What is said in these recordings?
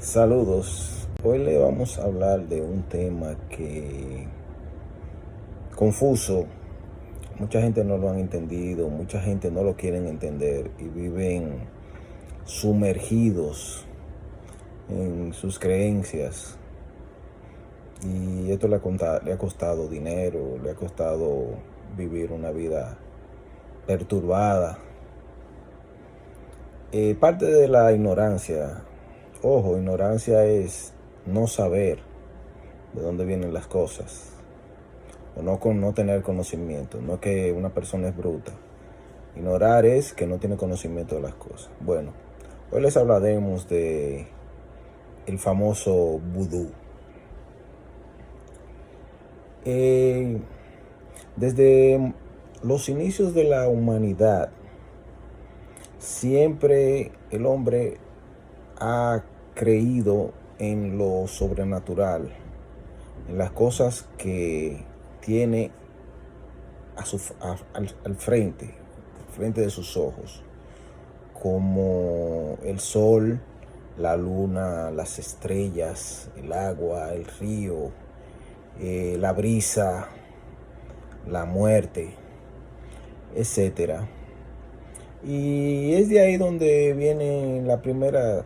Saludos. Hoy le vamos a hablar de un tema confuso. Mucha gente no lo han entendido, mucha gente no lo quieren entender y viven sumergidos en sus creencias. Y esto le ha costado dinero, le ha costado vivir una vida perturbada. Parte de la ignorancia, ojo, ignorancia es no saber de dónde vienen las cosas, o no tener conocimiento. No es que una persona es bruta. Ignorar es que no tiene conocimiento de las cosas. Bueno, hoy les hablaremos de el famoso vudú. Desde los inicios de la humanidad, siempre el hombre ha creído en lo sobrenatural, en las cosas que tiene al frente de sus ojos, como el sol, la luna, las estrellas, el agua, el río, la brisa, la muerte, etcétera. Y es de ahí donde viene la primera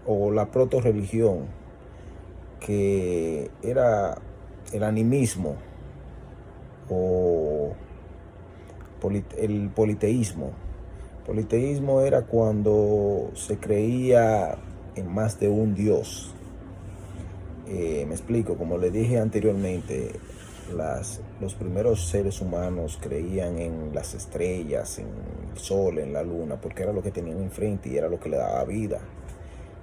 o la proto-religión, que era el animismo o el politeísmo. Politeísmo era cuando se creía en más de un dios. Me explico, como le dije anteriormente, los primeros seres humanos creían en las estrellas, en el sol, en la luna, porque era lo que tenían enfrente y era lo que le daba vida,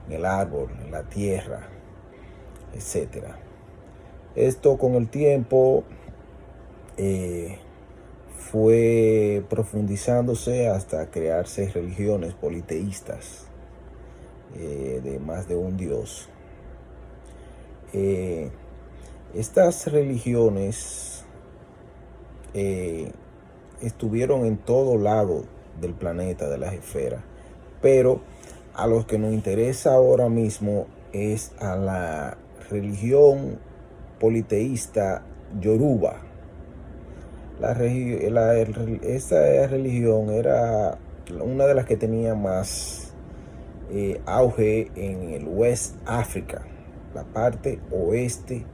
en el árbol, en la tierra, etcétera. Esto con el tiempo fue profundizándose hasta crearse religiones politeístas de más de un dios. Estas religiones estuvieron en todo lado del planeta, de las esferas, pero a los que nos interesa ahora mismo es a la religión politeísta Yoruba. Esta religión era una de las que tenía más auge en el West África, la parte oeste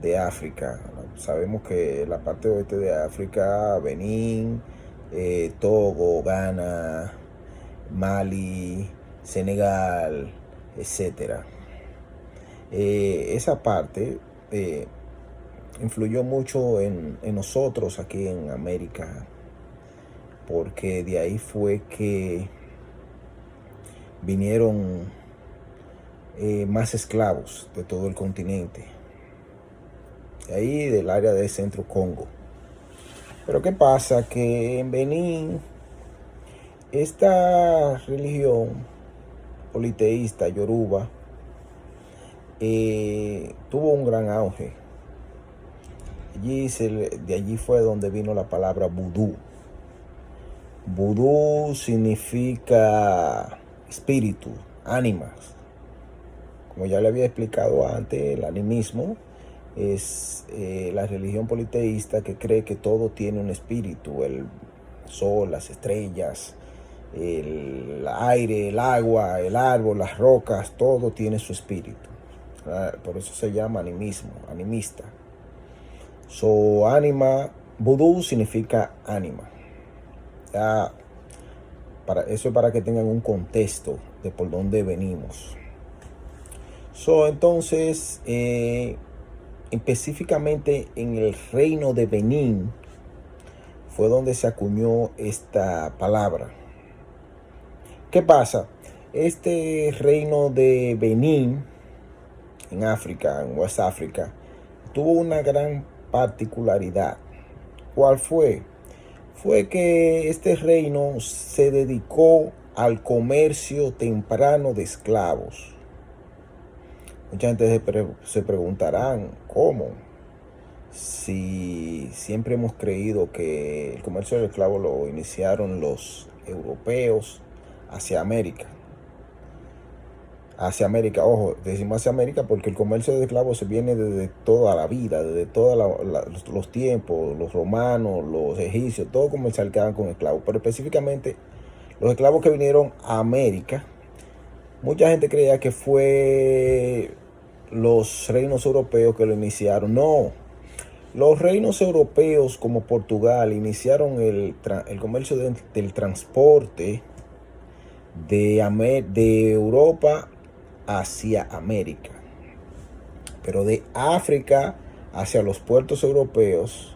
de África. Sabemos que la parte oeste de África, Benín, Togo, Ghana, Mali, Senegal, etcétera. Esa parte influyó mucho en nosotros aquí en América, porque de ahí fue que vinieron más esclavos de todo el continente, de ahí del área de Centro Congo. Pero ¿qué pasa? Que en Benín esta religión politeísta Yoruba tuvo un gran auge. De allí fue donde vino la palabra vudú. Vudú significa espíritu, ánimas. Como ya le había explicado antes, el animismo es la religión politeísta que cree que todo tiene un espíritu: el sol, las estrellas, el aire, el agua, el árbol, las rocas, todo tiene su espíritu. Por eso se llama animismo, animista. Ánima, vudú significa ánima. Eso es para que tengan un contexto de por dónde venimos. Entonces, específicamente en el reino de Benín fue donde se acuñó esta palabra. ¿Qué pasa? Este reino de Benín, en África, en West África, tuvo una gran particularidad. ¿Cuál fue? Fue que este reino se dedicó al comercio temprano de esclavos. Mucha gente se preguntarán, ¿cómo? Si siempre hemos creído que el comercio de esclavos lo iniciaron los europeos hacia América. hacia América. Ojo, decimos hacia América porque el comercio de esclavos se viene desde toda la vida, desde todos los tiempos, los romanos, los egipcios, todos comercializaban con esclavos, pero específicamente los esclavos que vinieron a América. Mucha gente creía que fue los reinos europeos que lo iniciaron. No, los reinos europeos como Portugal iniciaron el comercio del transporte de Europa hacia América. Pero de África hacia los puertos europeos,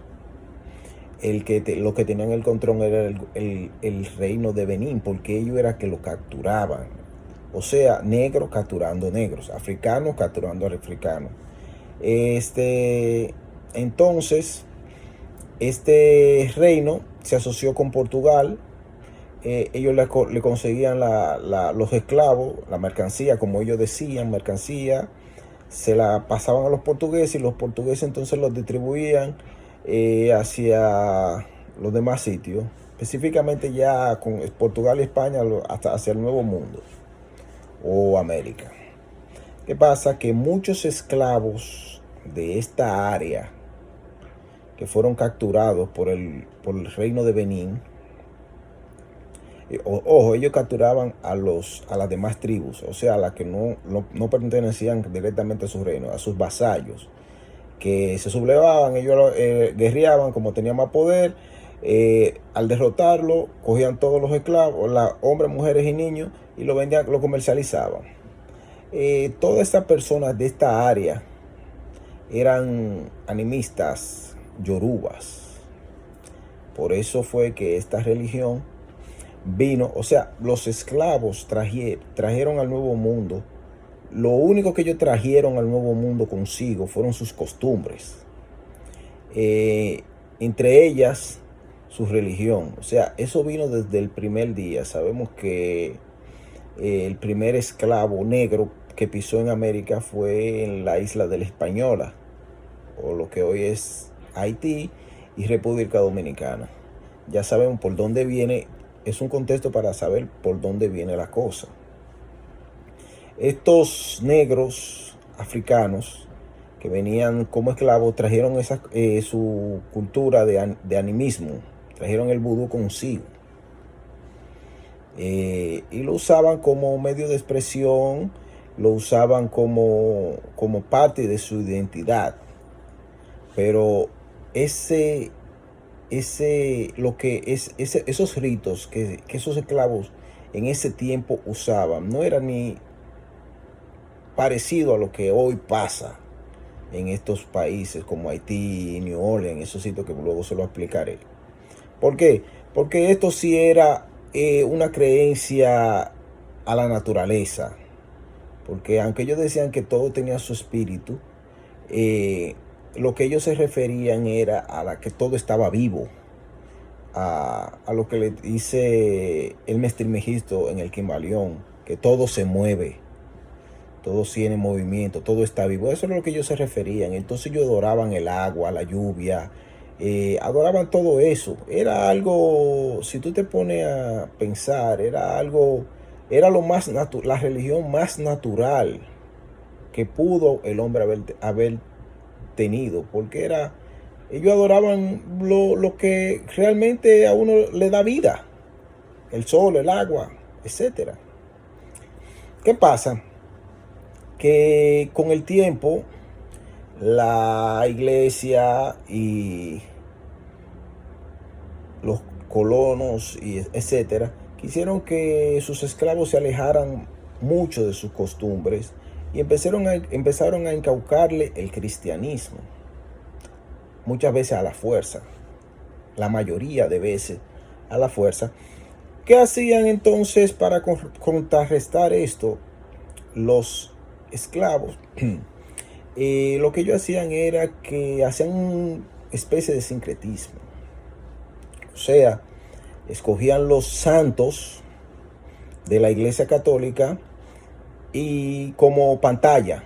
lo que tenían el control era el reino de Benín, porque ellos era que lo capturaban. O sea, negros capturando negros, africanos capturando africanos. Entonces, este reino se asoció con Portugal. Ellos le conseguían los esclavos, la mercancía, como ellos decían, mercancía, se la pasaban a los portugueses y los portugueses entonces los distribuían hacia los demás sitios, específicamente ya con Portugal y España hasta hacia el Nuevo Mundo o América. ¿Qué pasa? Que muchos esclavos de esta área que fueron capturados por el reino de Benín, ojo, ellos capturaban a las demás tribus, o sea, a las que no pertenecían directamente a su reino, a sus vasallos, que se sublevaban, ellos guerreaban como tenían más poder. Al derrotarlo, cogían todos los esclavos, hombres, mujeres y niños, y lo vendían, lo comercializaban. Todas estas personas de esta área eran animistas, yorubas. Por eso fue que esta religión vino, o sea, los esclavos trajeron al Nuevo Mundo. Lo único que ellos trajeron al Nuevo Mundo consigo fueron sus costumbres. Entre ellas, su religión. O sea, eso vino desde el primer día. Sabemos que el primer esclavo negro que pisó en América fue en la isla de la Española, o lo que hoy es Haití y República Dominicana. Ya sabemos por dónde viene. Es un contexto para saber por dónde viene la cosa. Estos negros africanos que venían como esclavos trajeron su cultura de animismo, trajeron el vudú consigo. Y lo usaban como medio de expresión, lo usaban como parte de su identidad. Pero esos ritos que esos esclavos en ese tiempo usaban no era ni parecido a lo que hoy pasa en estos países como Haití, New Orleans, esos sitios que luego se lo explicaré. ¿Por qué? Porque esto sí era una creencia a la naturaleza. Porque aunque ellos decían que todo tenía su espíritu, lo que ellos se referían era a la que todo estaba vivo. A lo que le dice el Mestrimegisto en el Quimbaleón, que todo se mueve, todo tiene movimiento, todo está vivo. Eso es lo que ellos se referían. Entonces ellos adoraban el agua, la lluvia, adoraban todo eso. Era algo, si tú te pones a pensar, era lo más la religión más natural que pudo el hombre haber tenido, porque ellos adoraban lo que realmente a uno le da vida, el sol, el agua, etcétera. ¿Qué pasa? Que con el tiempo la iglesia y los colonos y etcétera quisieron que sus esclavos se alejaran mucho de sus costumbres y empezaron a inculcarle el cristianismo, muchas veces a la fuerza, la mayoría de veces a la fuerza. ¿Qué hacían entonces para contrarrestar esto? Los esclavos, lo que ellos hacían era que hacían una especie de sincretismo. O sea, escogían los santos de la Iglesia Católica y como pantalla,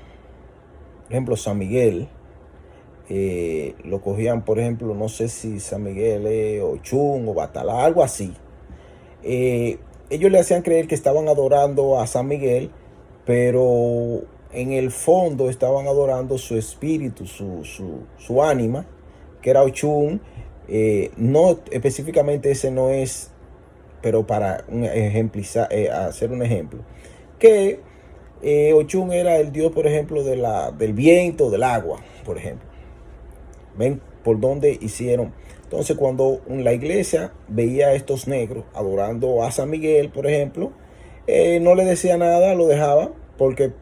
por ejemplo, San Miguel, lo cogían, por ejemplo, no sé si San Miguel es Ochun o Batalá, algo así. Ellos le hacían creer que estaban adorando a San Miguel, pero en el fondo estaban adorando su espíritu, su ánima, que era Ochun. No específicamente ese no es, pero para ejemplizar, hacer un ejemplo, que Ochun era el dios, por ejemplo, del viento, del agua, por ejemplo. ¿Ven por dónde hicieron? Entonces, cuando la iglesia veía a estos negros adorando a San Miguel, por ejemplo, no le decía nada, lo dejaba, porque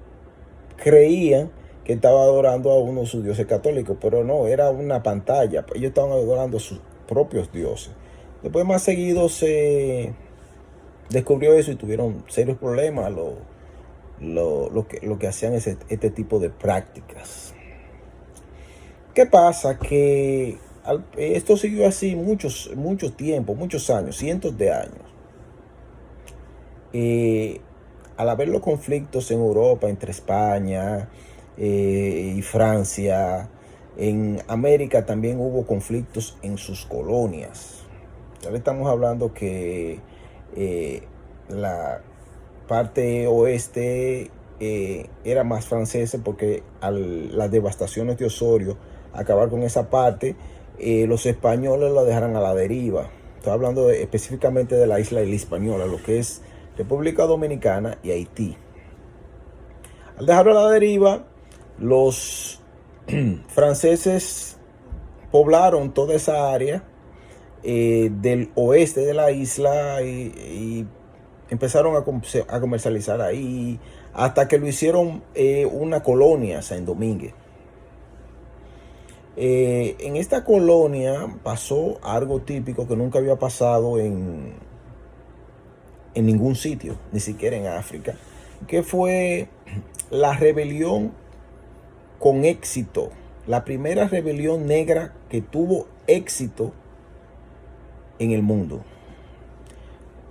creían que estaba adorando a uno de sus dioses católicos, pero no, era una pantalla. Ellos estaban adorando a sus propios dioses. Después, más seguido, se descubrió eso y tuvieron serios problemas lo que hacían este tipo de prácticas. ¿Qué pasa? Que esto siguió así mucho tiempo, muchos años, cientos de años. Al haber los conflictos en Europa entre España y Francia, en América también hubo conflictos en sus colonias. Ya le estamos hablando que la parte oeste era más francesa, porque las devastaciones de Osorio, acabar con esa parte, los españoles la dejaron a la deriva. Estoy hablando específicamente de la isla de la Hispaniola, lo que es República Dominicana y Haití. Al dejarlo a la deriva, los franceses poblaron toda esa área del oeste de la isla y empezaron a comercializar ahí, hasta que lo hicieron una colonia, Saint Domingue. En esta colonia pasó algo típico que nunca había pasado en ningún sitio, ni siquiera en África, que fue la rebelión con éxito, la primera rebelión negra que tuvo éxito en el mundo.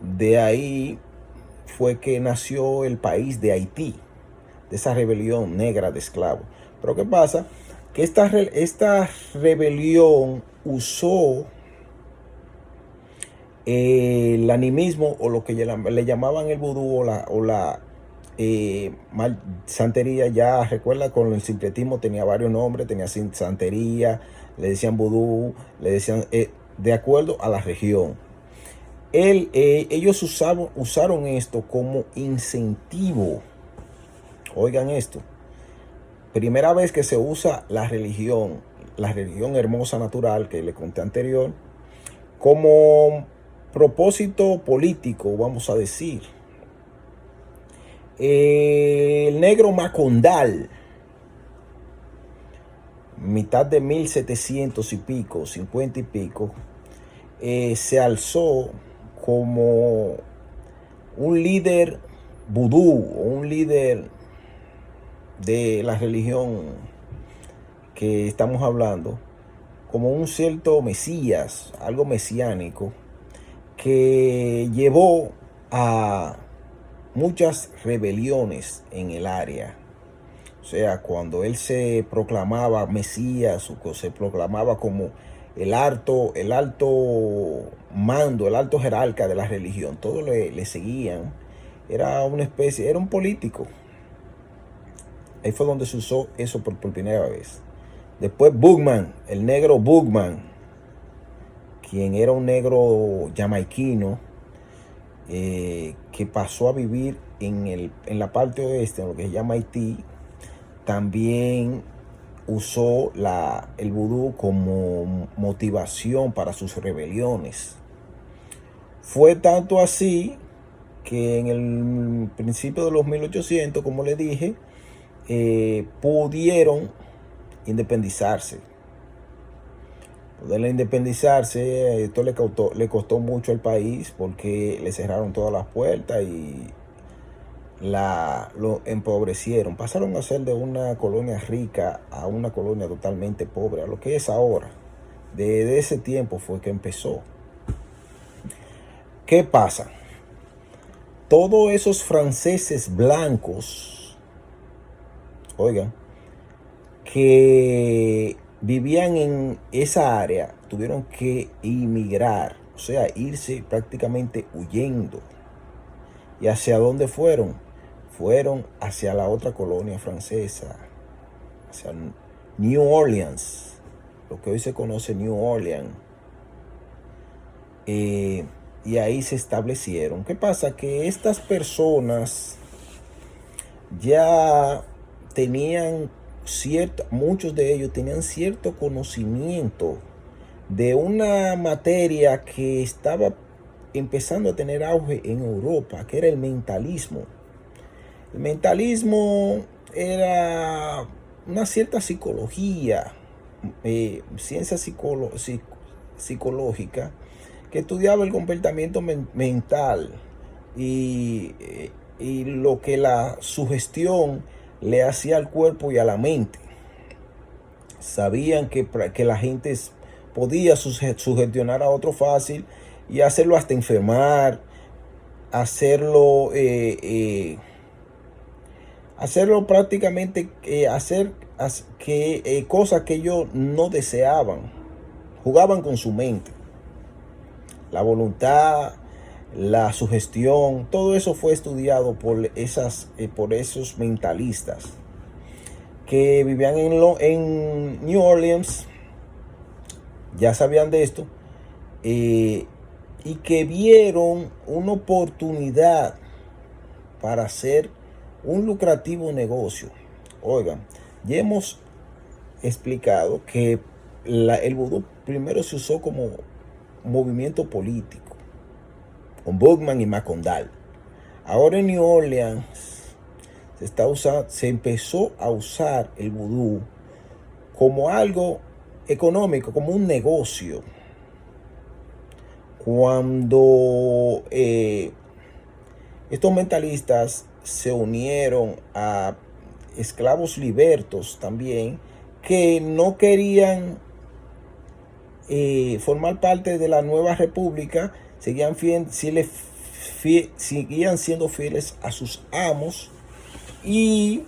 De ahí fue que nació el país de Haití, de esa rebelión negra de esclavos. Pero ¿qué pasa? Que esta rebelión usó el animismo, o lo que le llamaban el vudú, o la santería. Ya recuerda, con el sincretismo tenía varios nombres, tenía santería, le decían vudú, le decían de acuerdo a la región. Ellos usaron esto como incentivo. Oigan esto. Primera vez que se usa la religión hermosa natural que le conté anterior, como propósito político, vamos a decir. El negro Macondal, mitad de 1700 y pico, 50 y pico, se alzó como un líder vudú, o un líder de la religión que estamos hablando, como un cierto mesías, algo mesiánico, que llevó a muchas rebeliones en el área. O sea, cuando él se proclamaba mesías, o se proclamaba como el alto mando, el alto jerarca de la religión, todos le seguían. Era una especie, era un político. Ahí fue donde se usó eso por primera vez. Después Boogman, el negro Boogman, quien era un negro jamaiquino, que pasó a vivir en la parte oeste, en lo que se llama Haití, también usó el vudú como motivación para sus rebeliones. Fue tanto así que en el principio de los 1800, como le dije, pudieron independizarse. Poder independizarse, esto le costó mucho al país, porque le cerraron todas las puertas y lo empobrecieron. Pasaron a ser de una colonia rica a una colonia totalmente pobre, a lo que es ahora. Desde ese tiempo fue que empezó. ¿Qué pasa? Todos esos franceses blancos, oigan, que vivían en esa área, tuvieron que emigrar, o sea, irse prácticamente huyendo. ¿Y hacia dónde fueron? fueron hacia la otra colonia francesa, hacia New Orleans, lo que hoy se conoce New Orleans. Y ahí se establecieron. ¿Qué pasa? Que estas personas ya tenían muchos de ellos tenían cierto conocimiento de una materia que estaba empezando a tener auge en Europa, que era el mentalismo. El mentalismo era una cierta psicología, ciencia psicológica, que estudiaba el comportamiento mental y lo que la sugestión le hacía al cuerpo y a la mente. Sabían que la gente podía sugestionar a otro fácil y hacerlo hasta enfermar, hacerlo prácticamente, hacer cosas que ellos no deseaban. Jugaban con su mente, la voluntad, la sugestión, todo eso fue estudiado por esos mentalistas que vivían en New Orleans. Ya sabían de esto, y que vieron una oportunidad para hacer un lucrativo negocio. Oigan, ya hemos explicado que el vudú primero se usó como movimiento político, con Bookman y Macondal. Ahora en New Orleans se empezó a usar el vudú como algo económico, como un negocio. Cuando estos mentalistas se unieron a esclavos libertos también, que no querían formar parte de la nueva república, seguían siendo fieles a sus amos, y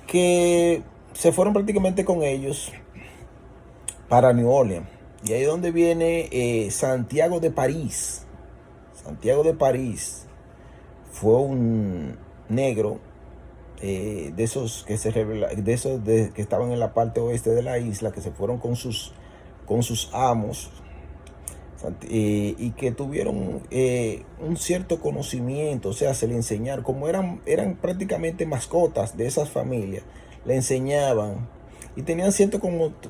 que se fueron prácticamente con ellos para New Orleans. Y ahí es donde viene Santiago de París. Santiago de París fue un negro de esos que que estaban en la parte oeste de la isla, que se fueron con sus amos, y que tuvieron un cierto conocimiento. O sea, se le enseñaron, como eran prácticamente mascotas de esas familias, le enseñaban y tenían cierto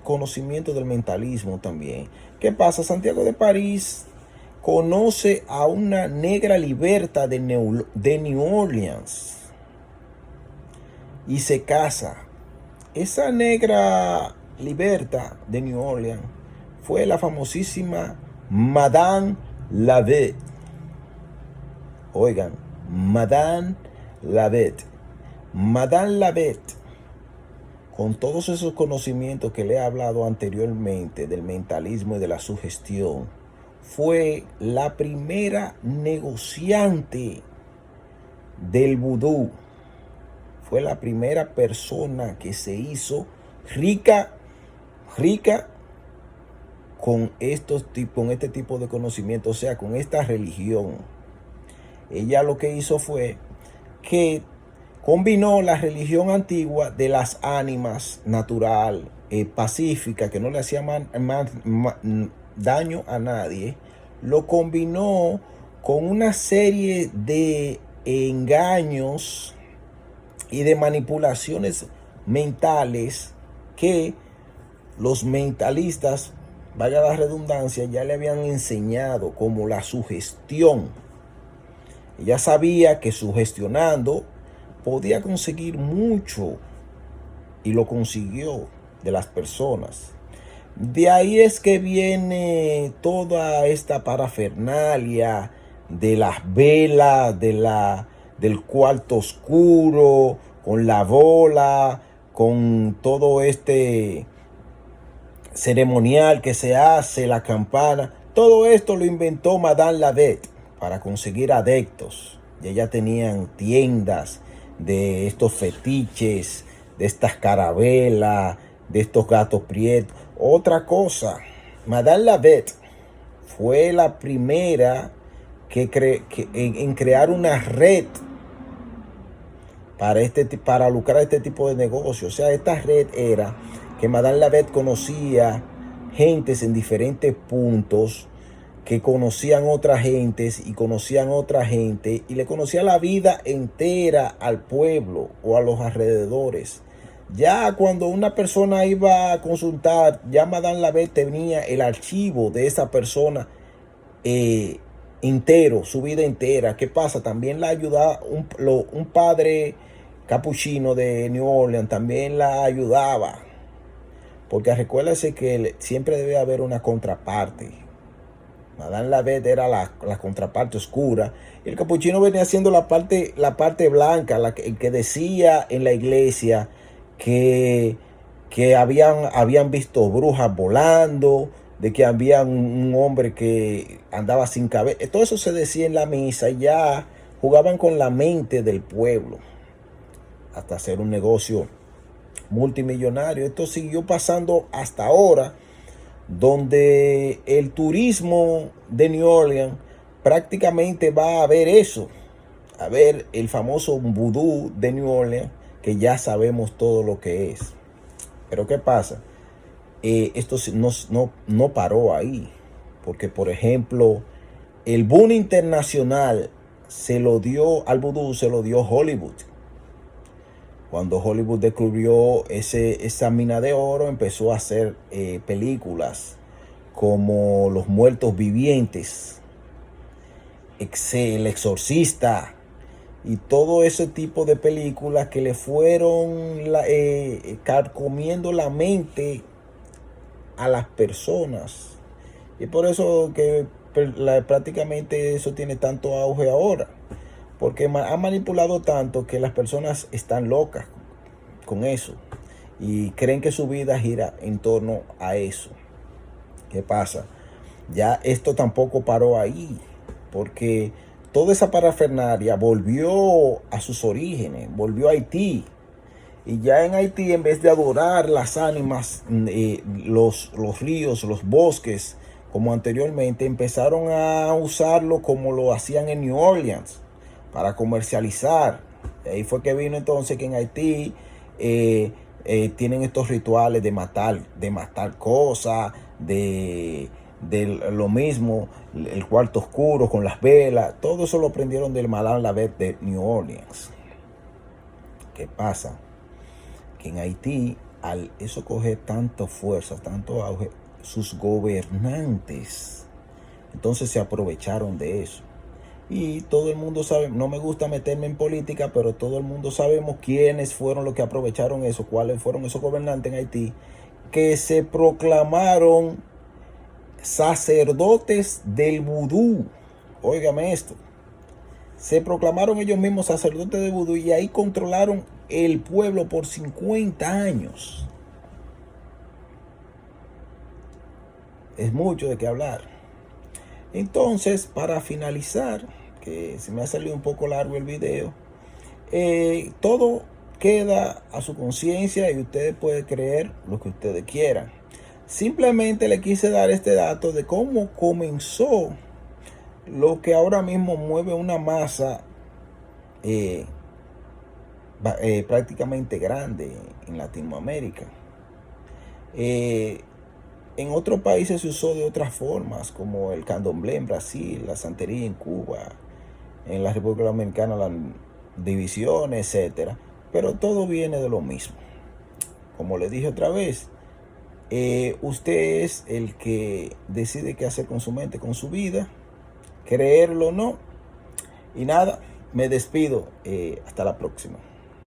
conocimiento del mentalismo también. ¿Qué pasa? Santiago de París conoce a una negra liberta de New Orleans y se casa. Esa negra liberta de New Orleans fue la famosísima Madame Lavette. Oigan, Madame Lavette. Madame Lavette, con todos esos conocimientos que le he hablado anteriormente del mentalismo y de la sugestión, fue la primera negociante del vudú. Fue la primera persona que se hizo rica con este tipo de conocimiento, o sea, con esta religión. Ella lo que hizo fue que combinó la religión antigua de las ánimas natural, pacífica, que no le hacía daño a nadie. Lo combinó con una serie de engaños y de manipulaciones mentales que los mentalistas, vaya la redundancia, ya le habían enseñado, como la sugestión. Ella sabía que sugestionando podía conseguir mucho, y lo consiguió de las personas. De ahí es que viene toda esta parafernalia de las velas, del cuarto oscuro, con la bola, con todo este ceremonial que se hace, la campana. Todo esto lo inventó Madame Lavette para conseguir adeptos. Y ella tenían tiendas de estos fetiches, de estas carabelas, de estos gatos prietos. Otra cosa, Madame Lavette fue la primera en crear una red para lucrar este tipo de negocio. O sea, esta red era que Madame Lavette conocía gentes en diferentes puntos, que conocían otras gentes y conocían otra gente y le conocía la vida entera al pueblo o a los alrededores. Ya cuando una persona iba a consultar, ya Madame Lavette tenía el archivo de esa persona eh, entero, su vida entera. ¿Qué pasa? También la ayudaba un padre capuchino de New Orleans, también la ayudaba. Porque recuérdese que siempre debe haber una contraparte. Madame Lavette era la contraparte oscura. Y el capuchino venía siendo la parte blanca, el que decía en la iglesia que habían visto brujas volando, de que había un hombre que andaba sin cabeza. Todo eso se decía en la misa y ya jugaban con la mente del pueblo hasta hacer un negocio multimillonario. Esto siguió pasando hasta ahora, donde el turismo de New Orleans prácticamente va a ver eso, a ver el famoso vudú de New Orleans, que ya sabemos todo lo que es. Pero ¿qué pasa? Esto no paró ahí, porque por ejemplo, el boom internacional al vudú se lo dio Hollywood. Cuando Hollywood descubrió esa mina de oro, empezó a hacer películas como Los Muertos Vivientes, El Exorcista y todo ese tipo de películas que le fueron carcomiendo la mente a las personas. Y por eso que prácticamente eso tiene tanto auge ahora. Porque ha manipulado tanto que las personas están locas con eso. Y creen que su vida gira en torno a eso. ¿Qué pasa? Ya esto tampoco paró ahí. Porque toda esa parafernalia volvió a sus orígenes. Volvió a Haití. Y ya en Haití, en vez de adorar las ánimas, los ríos, los bosques, como anteriormente, empezaron a usarlo como lo hacían en New Orleans, para comercializar. Ahí fue que vino entonces que en Haití tienen estos rituales de matar cosas, de lo mismo, el cuarto oscuro con las velas. Todo eso lo aprendieron del Madame Lavette de New Orleans. ¿Qué pasa? Que en Haití, al eso coger tanta fuerza, tanto auge, sus gobernantes entonces se aprovecharon de eso. Y todo el mundo sabe, no me gusta meterme en política, pero todo el mundo sabemos quiénes fueron los que aprovecharon eso, cuáles fueron esos gobernantes en Haití, que se proclamaron sacerdotes del vudú. Óigame esto. Se proclamaron ellos mismos sacerdotes de vudú y ahí controlaron el pueblo por 50 años. Es mucho de qué hablar. Entonces, para finalizar, que se me ha salido un poco largo el video, todo queda a su conciencia y ustedes pueden creer lo que ustedes quieran. Simplemente le quise dar este dato de cómo comenzó lo que ahora mismo mueve una masa prácticamente grande en Latinoamérica. En otros países se usó de otras formas, como el candomblé en Brasil, la santería en Cuba, en la República Dominicana, la división, etcétera. Pero todo viene de lo mismo. Como le dije otra vez, usted es el que decide qué hacer con su mente, con su vida, creerlo o no. Y nada, me despido. Hasta la próxima.